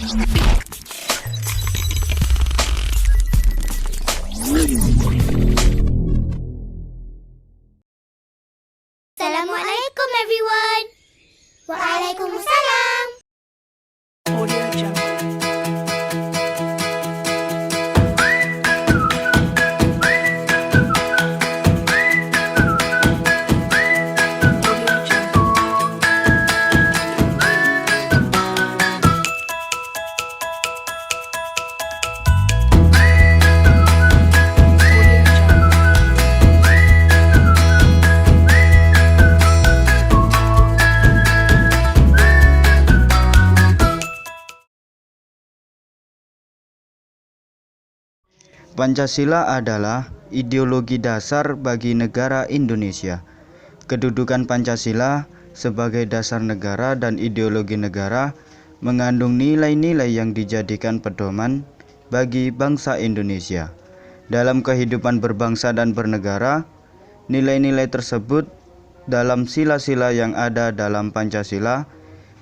Assalamualaikum everyone. Waalaikumsalam. Audio Jungle. Audio Jungle. Audio Jungle. Pancasila adalah ideologi dasar bagi negara Indonesia. Kedudukan Pancasila sebagai dasar negara dan ideologi negara mengandung nilai-nilai yang dijadikan pedoman bagi bangsa Indonesia. Dalam kehidupan berbangsa dan bernegara, nilai-nilai tersebut dalam sila-sila yang ada dalam Pancasila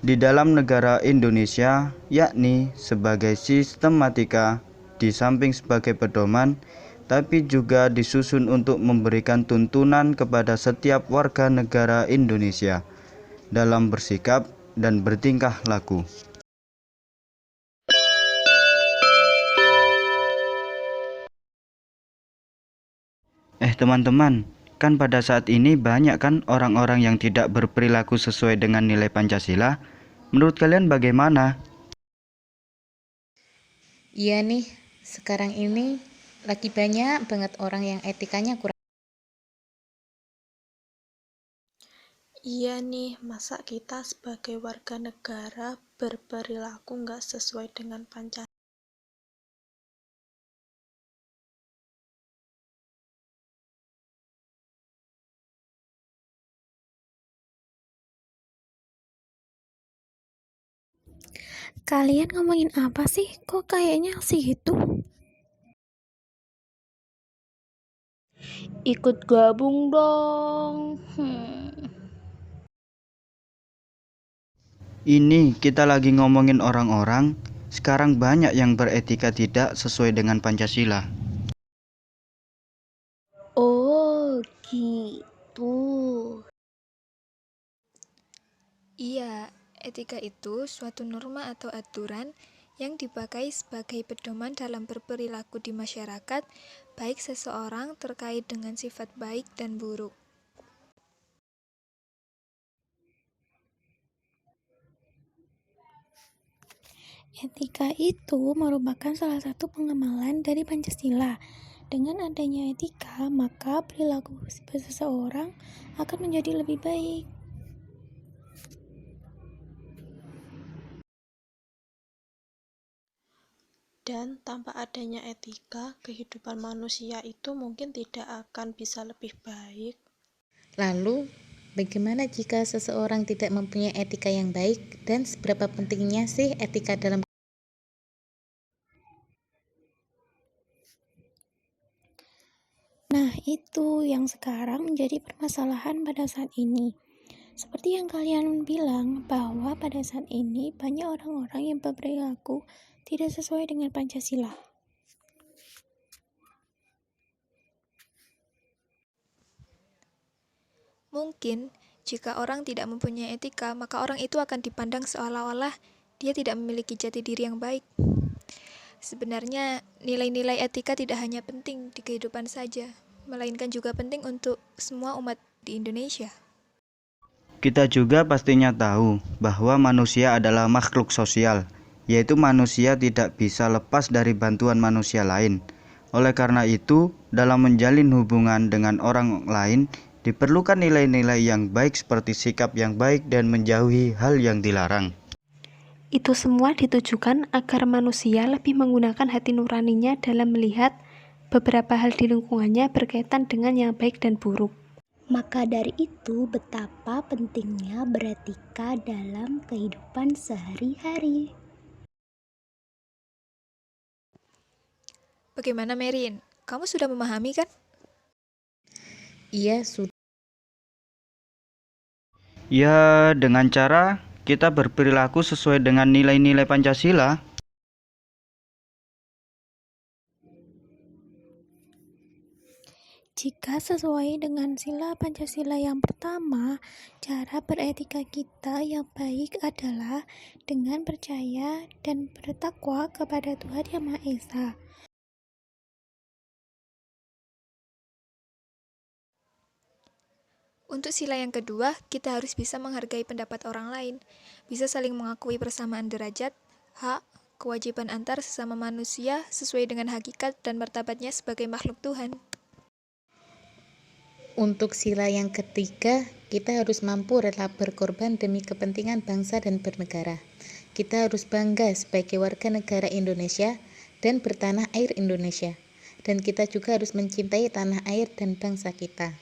di dalam negara Indonesia, yakni sebagai sistematika di samping sebagai pedoman, tapi juga disusun untuk memberikan tuntunan kepada setiap warga negara Indonesia dalam bersikap dan bertingkah laku. Teman-teman, kan pada saat ini banyak kan orang-orang yang tidak berperilaku sesuai dengan nilai Pancasila. Menurut kalian bagaimana? Iya nih, sekarang ini lagi banyak banget orang yang etikanya kurang. Iya nih, masa kita sebagai warga negara berperilaku nggak sesuai dengan Pancasila? Kalian ngomongin apa sih? Kok kayaknya sih gitu? Ikut gabung dong. Ini kita lagi ngomongin orang-orang, sekarang banyak yang beretika tidak sesuai dengan Pancasila. Oh, gitu. Iya, etika itu suatu norma atau aturan yang dipakai sebagai pedoman dalam berperilaku di masyarakat, baik seseorang terkait dengan sifat baik dan buruk. Etika itu merupakan salah satu pengamalan dari Pancasila. Dengan adanya etika, maka perilaku seseorang akan menjadi lebih baik. Dan tanpa adanya etika, kehidupan manusia itu mungkin tidak akan bisa lebih baik. Lalu, bagaimana jika seseorang tidak mempunyai etika yang baik dan seberapa pentingnya sih etika dalam Nah, itu yang sekarang menjadi permasalahan pada saat ini. Seperti yang kalian bilang, bahwa pada saat ini banyak orang-orang yang berperilaku tidak sesuai dengan Pancasila. Mungkin, jika orang tidak mempunyai etika, maka orang itu akan dipandang seolah-olah dia tidak memiliki jati diri yang baik. Sebenarnya, nilai-nilai etika tidak hanya penting di kehidupan saja, melainkan juga penting untuk semua umat di Indonesia. Kita juga pastinya tahu bahwa manusia adalah makhluk sosial, yaitu manusia tidak bisa lepas dari bantuan manusia lain. Oleh karena itu, dalam menjalin hubungan dengan orang lain, diperlukan nilai-nilai yang baik seperti sikap yang baik dan menjauhi hal yang dilarang. Itu semua ditujukan agar manusia lebih menggunakan hati nuraninya dalam melihat beberapa hal di lingkungannya berkaitan dengan yang baik dan buruk. Maka dari itu, betapa pentingnya beretika dalam kehidupan sehari-hari. Bagaimana Merin? Kamu sudah memahami kan? Iya, sudah. Ya, dengan cara kita berperilaku sesuai dengan nilai-nilai Pancasila. Jika sesuai dengan sila Pancasila yang pertama, cara beretika kita yang baik adalah dengan percaya dan bertakwa kepada Tuhan Yang Maha Esa. Untuk sila yang kedua, kita harus bisa menghargai pendapat orang lain, bisa saling mengakui persamaan derajat, hak, kewajiban antar sesama manusia sesuai dengan hakikat dan martabatnya sebagai makhluk Tuhan. Untuk sila yang ketiga, kita harus mampu rela berkorban demi kepentingan bangsa dan bernegara. Kita harus bangga sebagai warga negara Indonesia dan bertanah air Indonesia. Dan kita juga harus mencintai tanah air dan bangsa kita.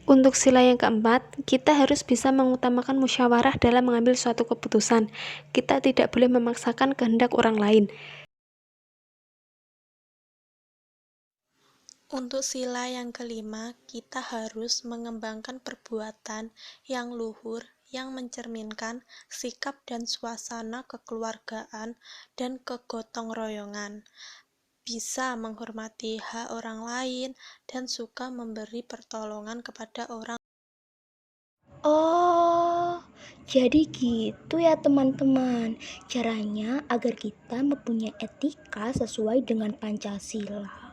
Untuk sila yang keempat, kita harus bisa mengutamakan musyawarah dalam mengambil suatu keputusan. Kita tidak boleh memaksakan kehendak orang lain. Untuk sila yang kelima, kita harus mengembangkan perbuatan yang luhur yang mencerminkan sikap dan suasana kekeluargaan dan kegotong royongan, bisa menghormati hak orang lain, dan suka memberi pertolongan kepada orang. Oh, jadi gitu ya teman-teman. Caranya agar kita mempunyai etika sesuai dengan Pancasila.